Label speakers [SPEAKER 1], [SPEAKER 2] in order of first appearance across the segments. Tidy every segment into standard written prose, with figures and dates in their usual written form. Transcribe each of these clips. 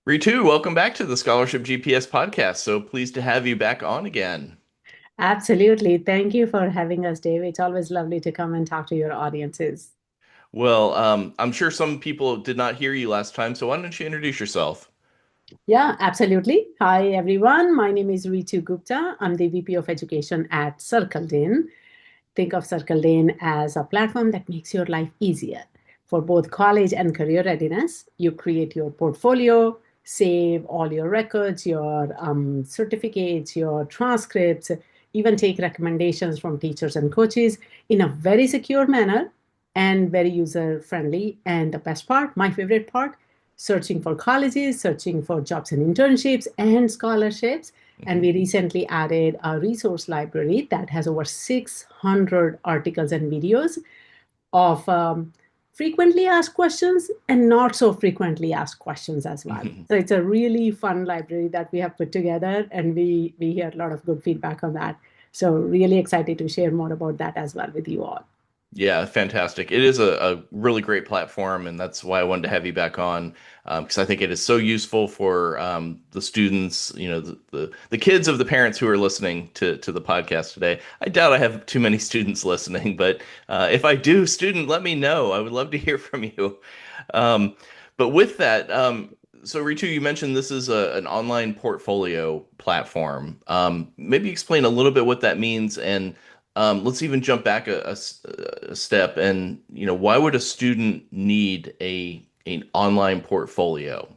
[SPEAKER 1] Reetu, welcome back to the Scholarship GPS podcast. So pleased to have you back on again.
[SPEAKER 2] Absolutely. Thank you for having us, Dave. It's always lovely to come and talk to your audiences.
[SPEAKER 1] I'm sure some people did not hear you last time, so why don't you introduce yourself?
[SPEAKER 2] Yeah, absolutely. Hi, everyone. My name is Reetu Gupta. I'm the VP of Education at Cirkled In. Think of Cirkled In as a platform that makes your life easier for both college and career readiness. You create your portfolio, save all your records, your certificates, your transcripts, even take recommendations from teachers and coaches in a very secure manner and very user friendly. And the best part, my favorite part, searching for colleges, searching for jobs and internships and scholarships. And
[SPEAKER 1] Mhm.
[SPEAKER 2] we recently added a resource library that has over 600 articles and videos of frequently asked questions and not so frequently asked questions as well. So it's a really fun library that we have put together, and we hear a lot of good feedback on that. So really excited to share more about that as well with you all.
[SPEAKER 1] Yeah, fantastic. It is a really great platform, and that's why I wanted to have you back on because I think it is so useful for the students, the kids of the parents who are listening to the podcast today. I doubt I have too many students listening, but if I do, student, let me know. I would love to hear from you. Um, but with that, so Ritu, you mentioned this is an online portfolio platform. Maybe explain a little bit what that means and let's even jump back a step and why would a student need an online portfolio?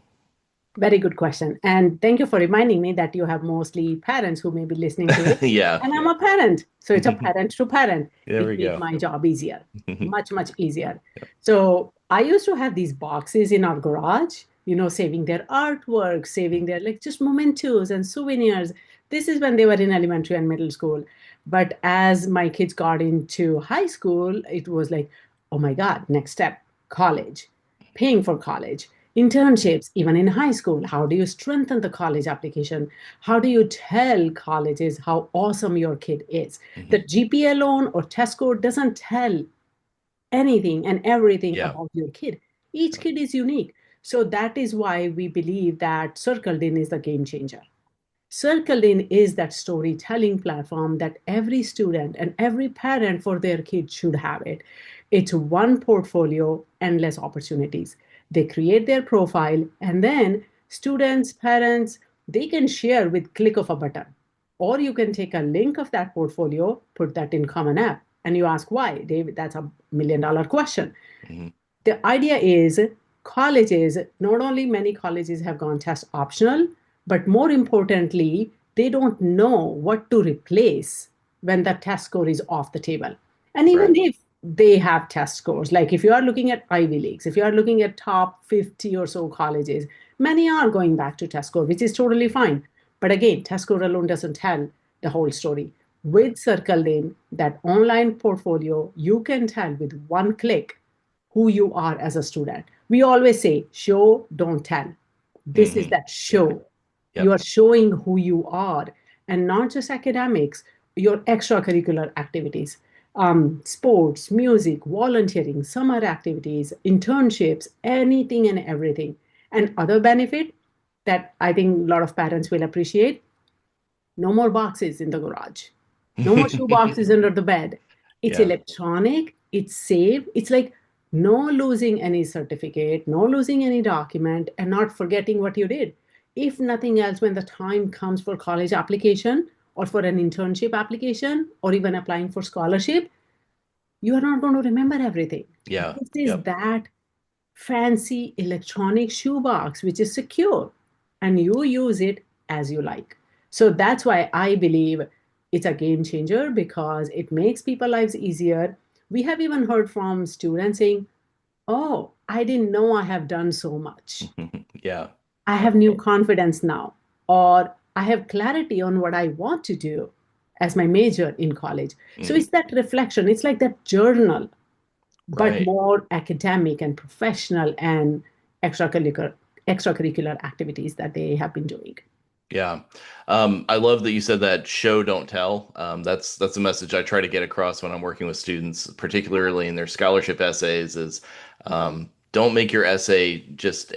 [SPEAKER 2] Very good question. And thank you for reminding me that you have mostly parents who may be listening to it.
[SPEAKER 1] Yeah.
[SPEAKER 2] And I'm a parent. So it's a parent to parent.
[SPEAKER 1] There
[SPEAKER 2] It
[SPEAKER 1] we
[SPEAKER 2] made
[SPEAKER 1] go.
[SPEAKER 2] my job easier, much, much easier.
[SPEAKER 1] Yep.
[SPEAKER 2] So I used to have these boxes in our garage, saving their artwork, saving their like just mementos and souvenirs. This is when they were in elementary and middle school. But as my kids got into high school, it was like, oh my God, next step, college, paying for college internships even in high school. How do you strengthen the college application? How do you tell colleges how awesome your kid is? The
[SPEAKER 1] Mhm.
[SPEAKER 2] GPA alone or test score doesn't tell anything and everything
[SPEAKER 1] Yeah.
[SPEAKER 2] about your kid. Each kid is unique. So that is why we believe that Circled In is the game changer. Circled In is that storytelling platform that every student and every parent for their kids should have it. It's one portfolio, endless opportunities. They create their profile, and then students, parents, they can share with click of a button. Or you can take a link of that portfolio, put that in Common App, and you ask why. David, that's $1 million question.
[SPEAKER 1] Mhm.
[SPEAKER 2] The idea is colleges, not only many colleges have gone test optional, but more importantly, they don't know what to replace when the test score is off the table. And even
[SPEAKER 1] Right.
[SPEAKER 2] if they have test scores, like if you are looking at Ivy Leagues, if you are looking at top 50 or so colleges, many are going back to test score, which is totally fine. But again, test score alone doesn't tell the whole story.
[SPEAKER 1] Right.
[SPEAKER 2] With Circle In, that online portfolio, you can tell with one click who you are as a student. We always say, show, don't tell. This is
[SPEAKER 1] Hmm.
[SPEAKER 2] that
[SPEAKER 1] Yep.
[SPEAKER 2] show. You
[SPEAKER 1] Yep.
[SPEAKER 2] are showing who you are, and not just academics, your extracurricular activities, sports, music, volunteering, summer activities, internships, anything and everything. And other benefit that I think a lot of parents will appreciate, no more boxes in the garage. No more shoe boxes under the bed. It's
[SPEAKER 1] Yeah.
[SPEAKER 2] electronic, it's safe. It's like no losing any certificate, no losing any document, and not forgetting what you did. If nothing else, when the time comes for college application or for an internship application or even applying for scholarship, you are not going to remember everything.
[SPEAKER 1] Yeah.
[SPEAKER 2] This is
[SPEAKER 1] Yep.
[SPEAKER 2] that fancy electronic shoebox, which is secure, and you use it as you like. So that's why I believe it's a game changer because it makes people's lives easier. We have even heard from students saying, oh, I didn't know I have done so much.
[SPEAKER 1] Yeah.
[SPEAKER 2] I
[SPEAKER 1] Yep.
[SPEAKER 2] have new confidence now, or I have clarity on what I want to do as my major in college. So
[SPEAKER 1] Mhm.
[SPEAKER 2] it's that reflection, it's like that journal but
[SPEAKER 1] Right.
[SPEAKER 2] more academic and professional and extracurricular extracurricular activities that they have been doing.
[SPEAKER 1] Yeah. I love that you said that show don't tell. That's a message I try to get across when I'm working with students, particularly in their scholarship essays, is don't make your essay just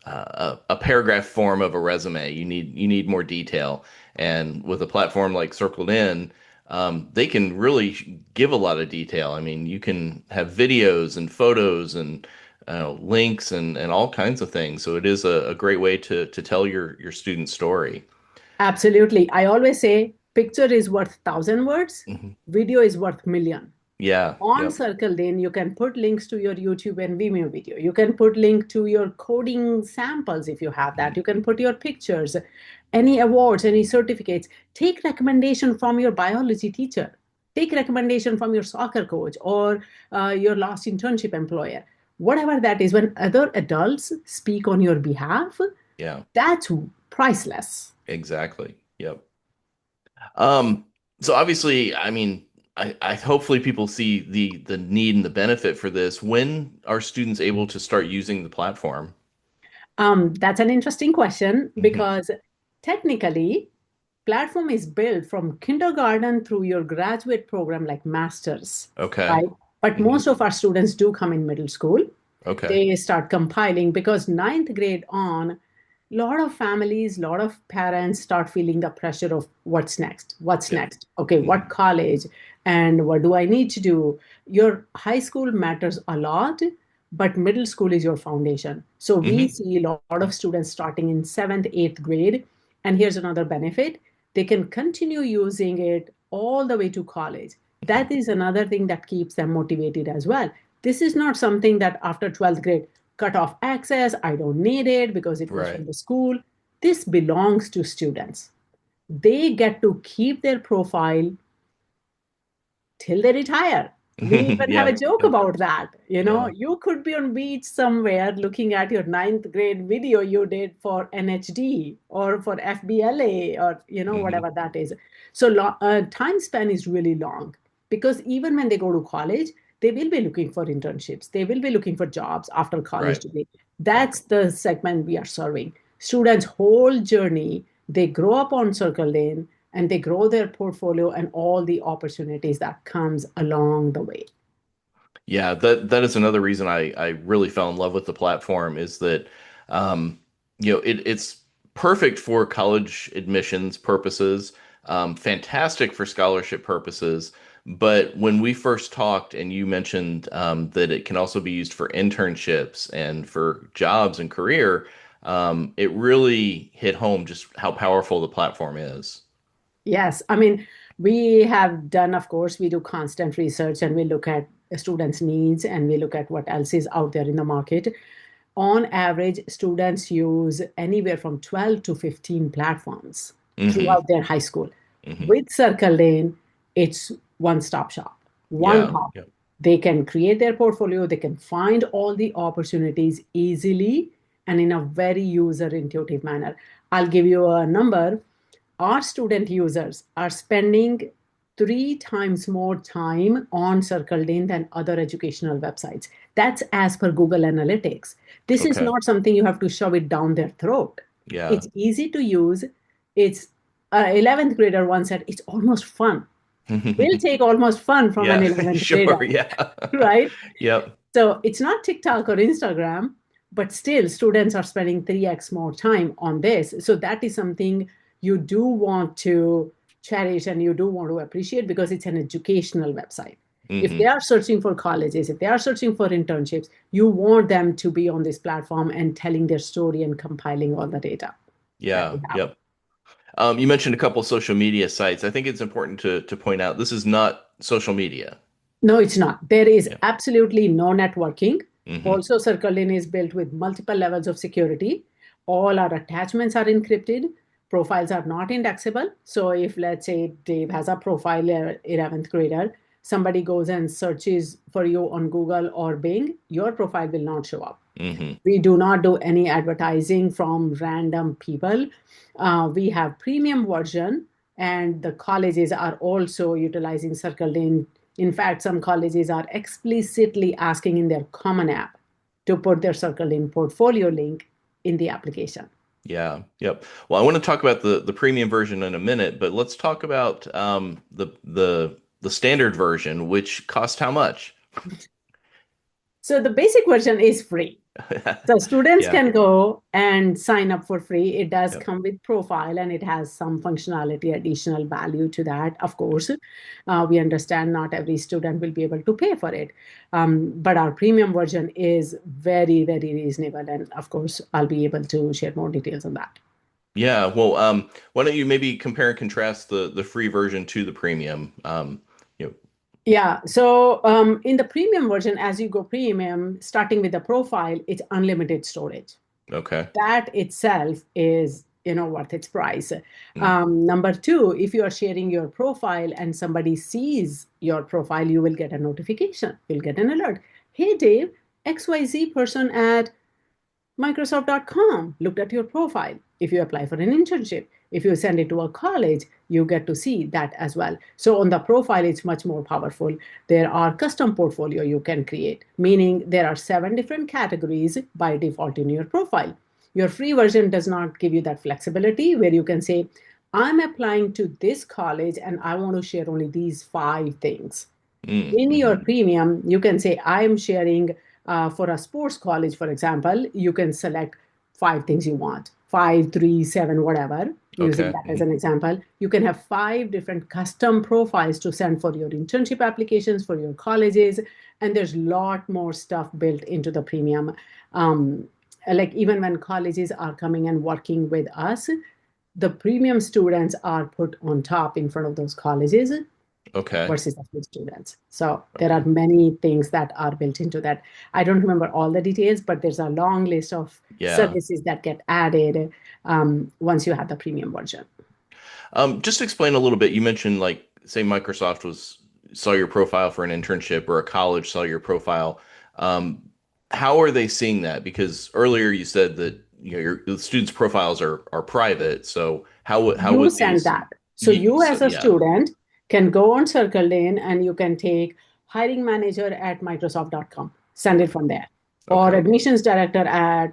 [SPEAKER 1] a paragraph form of a resume. You need more detail. And with a platform like Circled In, they can really give a lot of detail. I mean, you can have videos and photos and links and all kinds of things. So it is a great way to tell your student story.
[SPEAKER 2] Absolutely. I always say picture is worth thousand words,
[SPEAKER 1] Mhm.
[SPEAKER 2] video is worth million.
[SPEAKER 1] Yeah.
[SPEAKER 2] On
[SPEAKER 1] Yep.
[SPEAKER 2] Circled In, you can put links to your YouTube and Vimeo video. You can put link to your coding samples if you have that.
[SPEAKER 1] Mhm.
[SPEAKER 2] You can put your pictures, any awards, any certificates. Take recommendation from your biology teacher. Take recommendation from your soccer coach or your last internship employer. Whatever that is, when other adults speak on your behalf,
[SPEAKER 1] Yeah.
[SPEAKER 2] that's priceless.
[SPEAKER 1] Exactly. Yep. Um, so obviously, I mean, I hopefully people see the need and the benefit for this. When are students able to start using the platform?
[SPEAKER 2] That's an interesting question
[SPEAKER 1] Hmm.
[SPEAKER 2] because technically, platform is built from kindergarten through your graduate program like masters,
[SPEAKER 1] Okay.
[SPEAKER 2] right? But
[SPEAKER 1] Hmm.
[SPEAKER 2] most of our students do come in middle school.
[SPEAKER 1] Okay.
[SPEAKER 2] They start compiling because ninth grade on, a lot of families, a lot of parents start feeling the pressure of what's next? What's
[SPEAKER 1] Yeah.
[SPEAKER 2] next? Okay,
[SPEAKER 1] Hmm.
[SPEAKER 2] what college? And what do I need to do? Your high school matters a lot, but middle school is your foundation. So we
[SPEAKER 1] Hmm.
[SPEAKER 2] see a lot of students starting in seventh, eighth grade. And here's another benefit, they can continue using it all the way to college.
[SPEAKER 1] Hmm.
[SPEAKER 2] That is another thing that keeps them motivated as well. This is not something that after 12th grade, cut off access, I don't need it because it was
[SPEAKER 1] Right.
[SPEAKER 2] from the school. This belongs to students. They get to keep their profile till they retire. We even have a
[SPEAKER 1] Yeah.
[SPEAKER 2] joke
[SPEAKER 1] Yep.
[SPEAKER 2] about that. You know,
[SPEAKER 1] Yeah.
[SPEAKER 2] you could be on beach somewhere looking at your ninth grade video you did for NHD or for FBLA or
[SPEAKER 1] Hmm.
[SPEAKER 2] whatever that is. So time span is really long because even when they go to college, they will be looking for internships. They will be looking for jobs after college
[SPEAKER 1] Right.
[SPEAKER 2] degree.
[SPEAKER 1] Right.
[SPEAKER 2] That's the segment we are serving. Students' whole journey, they grow up on Circle Lane and they grow their portfolio and all the opportunities that comes along the way.
[SPEAKER 1] Yeah, that is another reason I really fell in love with the platform is that um, it's perfect for college admissions purposes, fantastic for scholarship purposes. But when we first talked and you mentioned that it can also be used for internships and for jobs and career, it really hit home just how powerful the platform is.
[SPEAKER 2] Yes, I mean, we have done, of course, we do constant research and we look at students' needs and we look at what else is out there in the market. On average, students use anywhere from 12 to 15 platforms
[SPEAKER 1] Hmm.
[SPEAKER 2] throughout their high school.
[SPEAKER 1] Hmm.
[SPEAKER 2] With Circle Lane, it's one stop shop, one
[SPEAKER 1] Yeah.
[SPEAKER 2] hub.
[SPEAKER 1] Yeah.
[SPEAKER 2] They can create their portfolio, they can find all the opportunities easily and in a very user intuitive manner. I'll give you a number. Our student users are spending 3 times more time on Circled In than other educational websites. That's as per Google Analytics. This is
[SPEAKER 1] Okay.
[SPEAKER 2] not something you have to shove it down their throat.
[SPEAKER 1] Yeah.
[SPEAKER 2] It's easy to use. It's 11th grader once said it's almost fun. We'll take almost fun from an
[SPEAKER 1] Yeah,
[SPEAKER 2] 11th grader,
[SPEAKER 1] sure. Yeah.
[SPEAKER 2] right?
[SPEAKER 1] Yep.
[SPEAKER 2] So it's not TikTok or Instagram, but still students are spending 3x more time on this. So that is something you do want to cherish and you do want to appreciate because it's an educational website. If they
[SPEAKER 1] Hmm.
[SPEAKER 2] are searching for colleges, if they are searching for internships, you want them to be on this platform and telling their story and compiling all the data that
[SPEAKER 1] Yeah.
[SPEAKER 2] we have.
[SPEAKER 1] Yep. You mentioned a couple social media sites. I think it's important to point out this is not social media.
[SPEAKER 2] No, it's not. There is
[SPEAKER 1] Yeah.
[SPEAKER 2] absolutely no networking.
[SPEAKER 1] Hmm.
[SPEAKER 2] Also, CircleIn is built with multiple levels of security. All our attachments are encrypted. Profiles are not indexable. So, if let's say Dave has a profile, 11th grader, somebody goes and searches for you on Google or Bing, your profile will not show up.
[SPEAKER 1] Hmm.
[SPEAKER 2] We do not do any advertising from random people. We have premium version, and the colleges are also utilizing Circled In fact, some colleges are explicitly asking in their common app to put their Circled In portfolio link in the application.
[SPEAKER 1] Yeah. Yep. Well, I want to talk about the premium version in a minute, but let's talk about the standard version, which costs how much?
[SPEAKER 2] So the basic version is free. So students
[SPEAKER 1] Yeah.
[SPEAKER 2] can go and sign up for free. It does
[SPEAKER 1] Yep.
[SPEAKER 2] come with profile and it has some functionality, additional value to that. Of course, we understand not every student will be able to pay for it. But our premium version is very, very reasonable. And of course, I'll be able to share more details on that.
[SPEAKER 1] Yeah. Well, why don't you maybe compare and contrast the free version to the premium? You
[SPEAKER 2] Yeah. So in the premium version, as you go premium, starting with the profile, it's unlimited storage.
[SPEAKER 1] okay.
[SPEAKER 2] That itself is worth its price.
[SPEAKER 1] Mm,
[SPEAKER 2] Number two, if you are sharing your profile and somebody sees your profile, you will get a notification, you'll get an alert. Hey Dave, XYZ person at Microsoft.com looked at your profile. If you apply for an internship, if you send it to a college, you get to see that as well. So on the profile, it's much more powerful. There are custom portfolio you can create, meaning there are 7 different categories by default in your profile. Your free version does not give you that flexibility where you can say, I'm applying to this college and I want to share only these 5 things. In your
[SPEAKER 1] mm-hmm.
[SPEAKER 2] premium, you can say, I'm sharing for a sports college, for example, you can select 5 things you want, five, three, seven, whatever, using
[SPEAKER 1] Okay.
[SPEAKER 2] that as
[SPEAKER 1] Mm-hmm.
[SPEAKER 2] an example. You can have 5 different custom profiles to send for your internship applications, for your colleges. And there's a lot more stuff built into the premium. Um, like even when colleges are coming and working with us, the premium students are put on top in front of those colleges
[SPEAKER 1] Okay.
[SPEAKER 2] versus the students. So there are
[SPEAKER 1] Okay.
[SPEAKER 2] many things that are built into that. I don't remember all the details, but there's a long list of
[SPEAKER 1] Yeah.
[SPEAKER 2] services that get added once you have the premium version.
[SPEAKER 1] Just explain a little bit. You mentioned like say Microsoft was saw your profile for an internship or a college saw your profile. Um, how are they seeing that? Because earlier you said that your the students' profiles are private. So how
[SPEAKER 2] You
[SPEAKER 1] would they
[SPEAKER 2] send
[SPEAKER 1] see?
[SPEAKER 2] that. So you
[SPEAKER 1] So
[SPEAKER 2] as a
[SPEAKER 1] yeah.
[SPEAKER 2] student can go on Circled In and you can take hiring manager at Microsoft.com, send it from there. Or
[SPEAKER 1] Okay.
[SPEAKER 2] admissions director at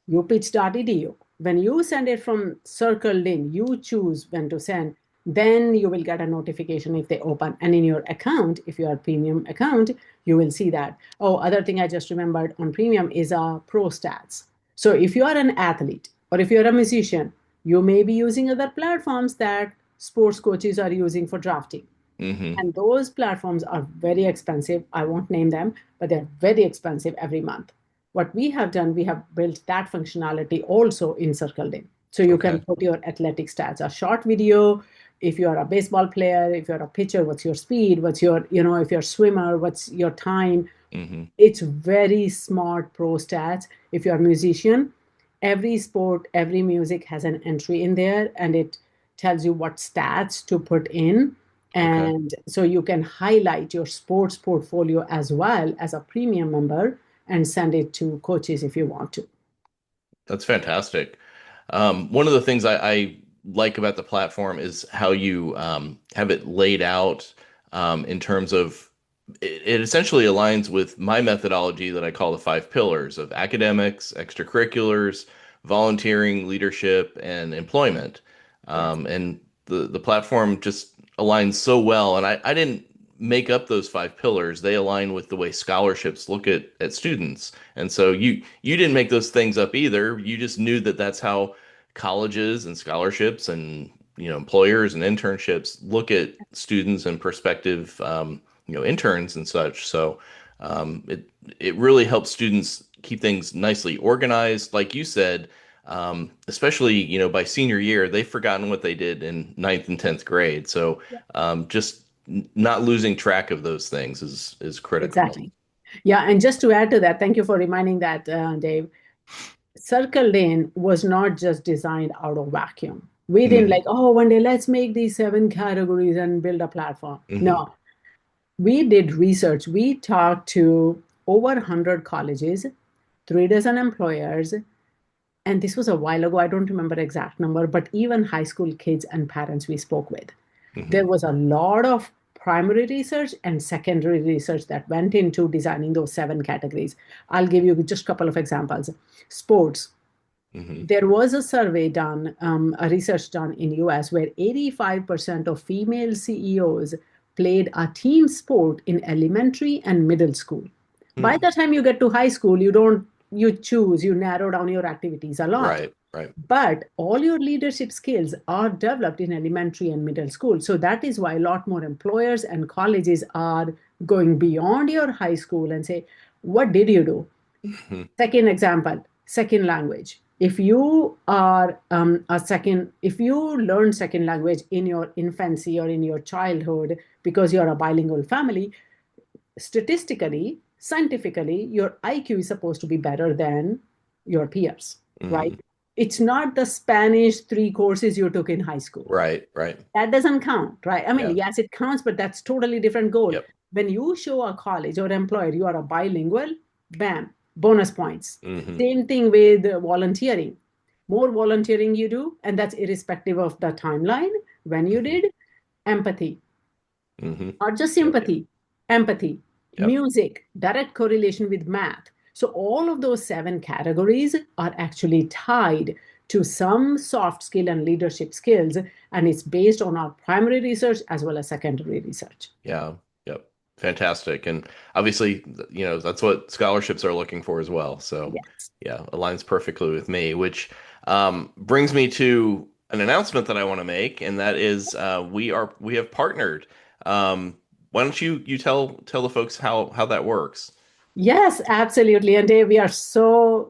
[SPEAKER 2] upitch.edu. When you send it from Circled In, you choose when to send, then you will get a notification if they open. And in your account, if you are premium account, you will see that. Oh, other thing I just remembered on premium is pro stats. So if you are an athlete or if you're a musician, you may be using other platforms that sports coaches are using for drafting.
[SPEAKER 1] Mm-hmm.
[SPEAKER 2] And those platforms are very expensive. I won't name them, but they're very expensive every month. What we have done, we have built that functionality also in Circled In. So you can
[SPEAKER 1] Okay.
[SPEAKER 2] put your athletic stats, a short video. If you're a baseball player, if you're a pitcher, what's your speed? What's your, if you're a swimmer, what's your time?
[SPEAKER 1] Mm-hmm.
[SPEAKER 2] It's very smart pro stats. If you're a musician, every sport, every music has an entry in there and it tells you what stats to put in.
[SPEAKER 1] Okay.
[SPEAKER 2] And so you can highlight your sports portfolio as well as a premium member and send it to coaches if you want to.
[SPEAKER 1] That's fantastic. One of the things I like about the platform is how you have it laid out in terms of it essentially aligns with my methodology that I call the 5 pillars of academics, extracurriculars, volunteering, leadership, and employment.
[SPEAKER 2] Yes.
[SPEAKER 1] And the platform just aligns so well. And I didn't make up those 5 pillars. They align with the way scholarships look at students. And so you didn't make those things up either. You just knew that that's how colleges and scholarships and employers and internships look at students and prospective interns and such. So it really helps students keep things nicely organized. Like you said, especially by senior year, they've forgotten what they did in ninth and 10th grade. So just not losing track of those things is critical.
[SPEAKER 2] Exactly. Yeah, and just to add to that, thank you for reminding that, Dave. Circled In was not just designed out of vacuum. We didn't
[SPEAKER 1] Hmm.
[SPEAKER 2] like, oh, one day let's make these 7 categories and build a platform.
[SPEAKER 1] Hmm.
[SPEAKER 2] No, we did research. We talked to over 100 colleges, 3 dozen employers, and this was a while ago. I don't remember exact number, but even high school kids and parents we spoke with. There
[SPEAKER 1] Hmm.
[SPEAKER 2] was a lot of primary research and secondary research that went into designing those 7 categories. I'll give you just a couple of examples. Sports.
[SPEAKER 1] Hmm.
[SPEAKER 2] There was a survey done, a research done in US where 85% of female CEOs played a team sport in elementary and middle school. By
[SPEAKER 1] Hmm.
[SPEAKER 2] the time you get to high school, you narrow down your activities a lot.
[SPEAKER 1] Right, right.
[SPEAKER 2] But all your leadership skills are developed in elementary and middle school. So that is why a lot more employers and colleges are going beyond your high school and say, what did you do?
[SPEAKER 1] Mhm.
[SPEAKER 2] Second example, second language. If you are if you learn second language in your infancy or in your childhood because you're a bilingual family, statistically, scientifically, your IQ is supposed to be better than your peers, right?
[SPEAKER 1] Mhm.
[SPEAKER 2] It's not the Spanish three courses you took in high school.
[SPEAKER 1] Right, right.
[SPEAKER 2] That doesn't count, right? I mean,
[SPEAKER 1] Yeah.
[SPEAKER 2] yes, it counts, but that's totally different goal.
[SPEAKER 1] Yep.
[SPEAKER 2] When you show a college or employer you are a bilingual, bam, bonus points.
[SPEAKER 1] Hmm.
[SPEAKER 2] Same thing with volunteering. More volunteering you do, and that's irrespective of the timeline when you
[SPEAKER 1] Hmm.
[SPEAKER 2] did, empathy,
[SPEAKER 1] Hmm.
[SPEAKER 2] not just
[SPEAKER 1] Yep.
[SPEAKER 2] sympathy, empathy,
[SPEAKER 1] Yep.
[SPEAKER 2] music, direct correlation with math. So all of those seven categories are actually tied to some soft skill and leadership skills, and it's based on our primary research as well as secondary research.
[SPEAKER 1] Yeah. Yep. Fantastic. And obviously, that's what scholarships are looking for as well. So,
[SPEAKER 2] Yes.
[SPEAKER 1] yeah, aligns perfectly with me, which brings me to an announcement that I want to make, and that is we have partnered. Um, why don't you tell the folks how that works?
[SPEAKER 2] Yes, absolutely. And Dave, we are so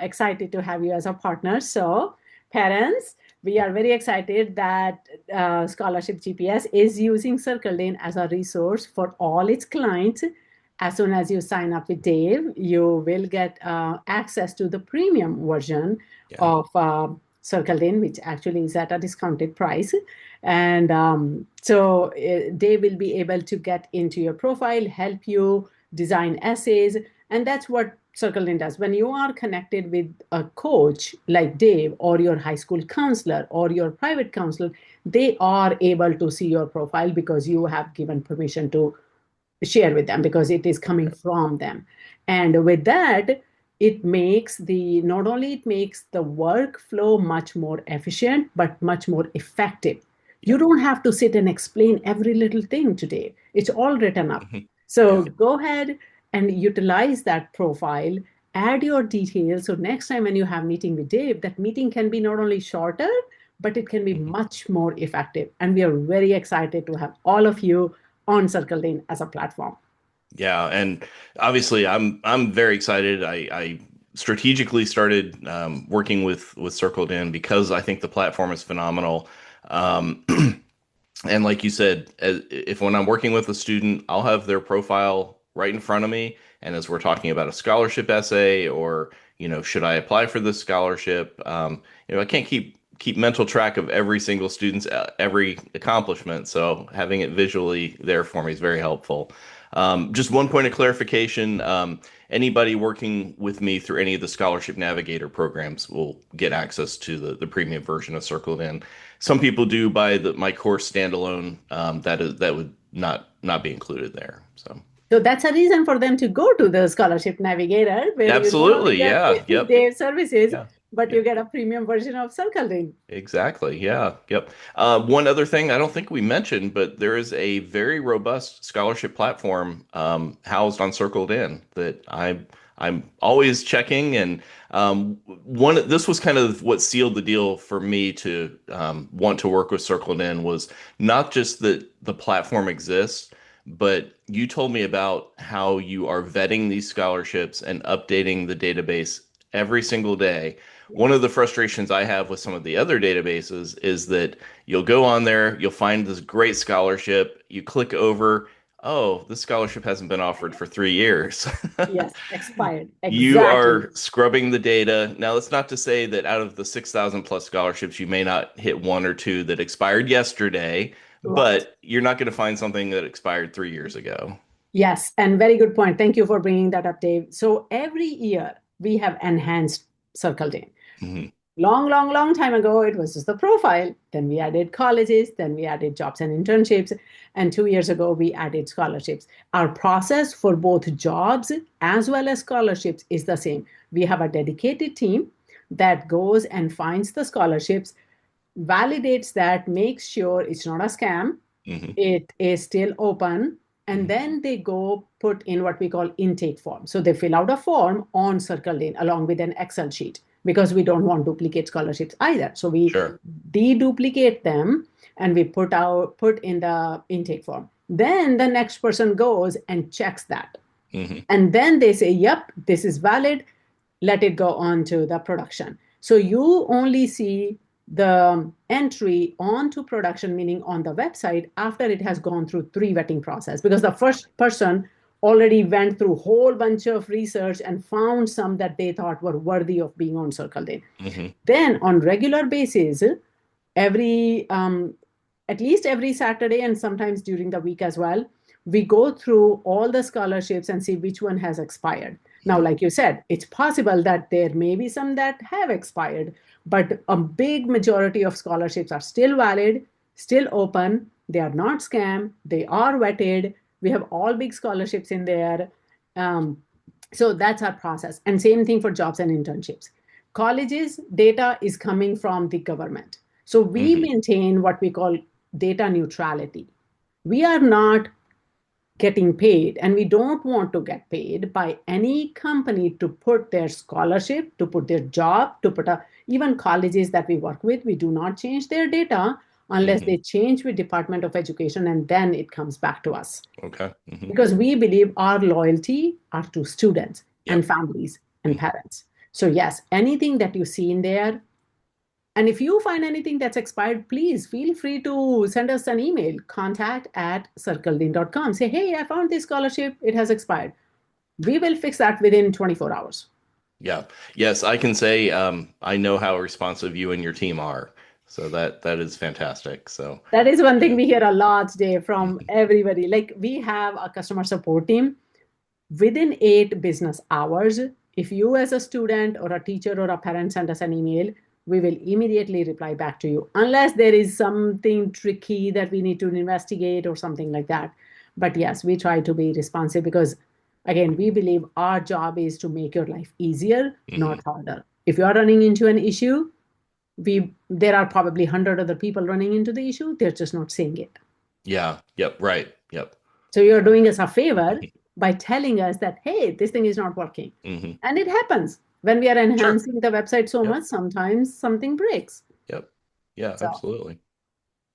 [SPEAKER 2] excited to have you as a partner. So, parents, we are very excited that Scholarship GPS is using Circled In as a resource for all its clients. As soon as you sign up with Dave, you will get access to the premium version
[SPEAKER 1] Yeah.
[SPEAKER 2] of Circled In, which actually is at a discounted price. And Dave will be able to get into your profile, help you design essays. And that's what Circle In does. When you are connected with a coach like Dave or your high school counselor or your private counselor, they are able to see your profile because you have given permission to share with them because it is coming
[SPEAKER 1] Okay.
[SPEAKER 2] from them. And with that, it makes the not only it makes the workflow much more efficient but much more effective. You
[SPEAKER 1] Yep.
[SPEAKER 2] don't have to sit and explain every little thing today. It's all written up.
[SPEAKER 1] Mhm.
[SPEAKER 2] So
[SPEAKER 1] Yeah.
[SPEAKER 2] go ahead and utilize that profile, add your details. So next time when you have meeting with Dave, that meeting can be not only shorter, but it can be
[SPEAKER 1] Mhm.
[SPEAKER 2] much more effective. And we are very excited to have all of you on Circle In as a platform.
[SPEAKER 1] Yeah, and obviously, I'm very excited. I strategically started working with Circled In because I think the platform is phenomenal. Um, and like you said, if when I'm working with a student, I'll have their profile right in front of me, and as we're talking about a scholarship essay or should I apply for this scholarship? I can't keep mental track of every single student's every accomplishment, so having it visually there for me is very helpful. Just one point of clarification. Anybody working with me through any of the Scholarship Navigator programs will get access to the premium version of Circled In. Some people do buy my course standalone. That would not be included there. So
[SPEAKER 2] So that's a reason for them to go to the Scholarship Navigator, where you not only
[SPEAKER 1] absolutely,
[SPEAKER 2] get
[SPEAKER 1] yeah, yep,
[SPEAKER 2] their services,
[SPEAKER 1] yeah,
[SPEAKER 2] but you
[SPEAKER 1] yep.
[SPEAKER 2] get a premium version of Circle In.
[SPEAKER 1] Exactly. Yeah. Yep. One other thing I don't think we mentioned, but there is a very robust scholarship platform housed on Circled In that I'm always checking. And this was kind of what sealed the deal for me to want to work with Circled In was not just that the platform exists, but you told me about how you are vetting these scholarships and updating the database every single day. One of the frustrations I have with some of the other databases is that you'll go on there, you'll find this great scholarship, you click over, oh, this scholarship hasn't been offered for 3 years.
[SPEAKER 2] Yes, expired.
[SPEAKER 1] You
[SPEAKER 2] Exactly.
[SPEAKER 1] are scrubbing the data. Now, that's not to say that out of the 6,000 plus scholarships, you may not hit one or two that expired yesterday,
[SPEAKER 2] Right.
[SPEAKER 1] but you're not going to find something that expired 3 years ago.
[SPEAKER 2] Yes, and very good point. Thank you for bringing that up, Dave. So every year we have enhanced Circle In.
[SPEAKER 1] Mhm.
[SPEAKER 2] Long time ago, it was just the profile. Then we added colleges, then we added jobs and internships. And 2 years ago, we added scholarships. Our process for both jobs as well as scholarships is the same. We have a dedicated team that goes and finds the scholarships, validates that, makes sure it's not a scam,
[SPEAKER 1] Mhm.
[SPEAKER 2] it is still open, and
[SPEAKER 1] Mhm.
[SPEAKER 2] then they go put in what we call intake form. So they fill out a form on Circled In along with an Excel sheet because we don't want duplicate scholarships either. So we
[SPEAKER 1] Sure.
[SPEAKER 2] deduplicate them and we put in the intake form. Then the next person goes and checks that.
[SPEAKER 1] Hmm.
[SPEAKER 2] And then they say, yep, this is valid. Let it go on to the production. So you only see the entry onto production, meaning on the website, after it has gone through three vetting process, because the first person already went through a whole bunch of research and found some that they thought were worthy of being on Circled In.
[SPEAKER 1] Hmm.
[SPEAKER 2] Then on regular basis, every at least every Saturday and sometimes during the week as well, we go through all the scholarships and see which one has expired. Now, like you said, it's possible that there may be some that have expired, but a big majority of scholarships are still valid, still open. They are not scam. They are vetted. We have all big scholarships in there. Um, so that's our process. And same thing for jobs and internships. Colleges data is coming from the government. So we
[SPEAKER 1] Hmm.
[SPEAKER 2] maintain what we call data neutrality. We are not getting paid and we don't want to get paid by any company to put their scholarship, to put their job, to put even colleges that we work with, we do not change their data unless
[SPEAKER 1] Hmm.
[SPEAKER 2] they change with Department of Education, and then it comes back to us
[SPEAKER 1] Okay. Hmm.
[SPEAKER 2] because we believe our loyalty are to students and
[SPEAKER 1] Yep.
[SPEAKER 2] families and
[SPEAKER 1] Mhm.
[SPEAKER 2] parents. So yes, anything that you see in there, and if you find anything that's expired, please feel free to send us an email, contact@circledin.com. Say, hey, I found this scholarship, it has expired. We will fix that within 24 hours.
[SPEAKER 1] Yeah. Yes, I can say I know how responsive you and your team are. So that is fantastic. So
[SPEAKER 2] That is one thing
[SPEAKER 1] yeah.
[SPEAKER 2] we hear a lot, Dave, from
[SPEAKER 1] Mhm.
[SPEAKER 2] everybody. Like we have a customer support team within 8 business hours. If you, as a student or a teacher or a parent, send us an email, we will immediately reply back to you, unless there is something tricky that we need to investigate or something like that. But yes, we try to be responsive because, again, we believe our job is to make your life easier,
[SPEAKER 1] Mhm.
[SPEAKER 2] not harder. If you are running into an issue, there are probably 100 other people running into the issue. They're just not saying it.
[SPEAKER 1] Yeah. Yep. Right. Yep.
[SPEAKER 2] So you're
[SPEAKER 1] So
[SPEAKER 2] doing us a favor
[SPEAKER 1] mhm.
[SPEAKER 2] by telling us that, hey, this thing is not working.
[SPEAKER 1] Mhm.
[SPEAKER 2] And it happens. When we are
[SPEAKER 1] Sure.
[SPEAKER 2] enhancing the website so
[SPEAKER 1] Yep.
[SPEAKER 2] much, sometimes something breaks.
[SPEAKER 1] Yep. Yeah,
[SPEAKER 2] So,
[SPEAKER 1] absolutely.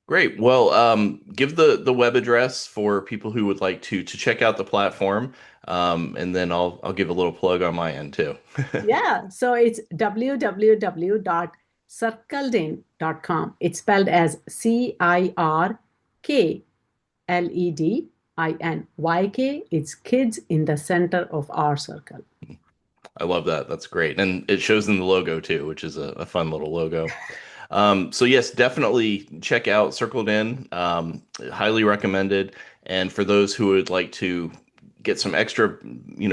[SPEAKER 1] Great. Well, give the web address for people who would like to check out the platform, and then I'll give a little plug on my end too.
[SPEAKER 2] yeah. So it's www.circledin.com. It's spelled as CIRKLEDINYK. It's kids in the center of our circle.
[SPEAKER 1] I love that. That's great, and it shows in the logo too, which is a fun little logo. So yes, definitely check out Circled In. Highly recommended. And for those who would like to get some extra,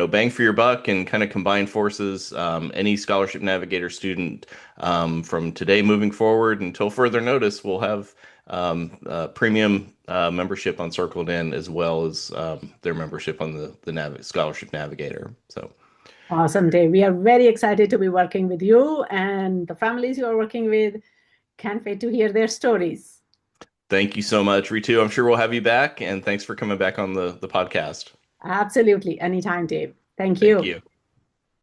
[SPEAKER 1] bang for your buck and kind of combine forces, any Scholarship Navigator student from today moving forward until further notice will have premium membership on Circled In as well as their membership on the Scholarship Navigator. So.
[SPEAKER 2] Awesome, Dave. We are very excited to be working with you and the families you are working with. Can't wait to hear their stories.
[SPEAKER 1] Thank you so much, Ritu. I'm sure we'll have you back, and thanks for coming back on the podcast.
[SPEAKER 2] Absolutely. Anytime, Dave. Thank
[SPEAKER 1] Thank
[SPEAKER 2] you.
[SPEAKER 1] you.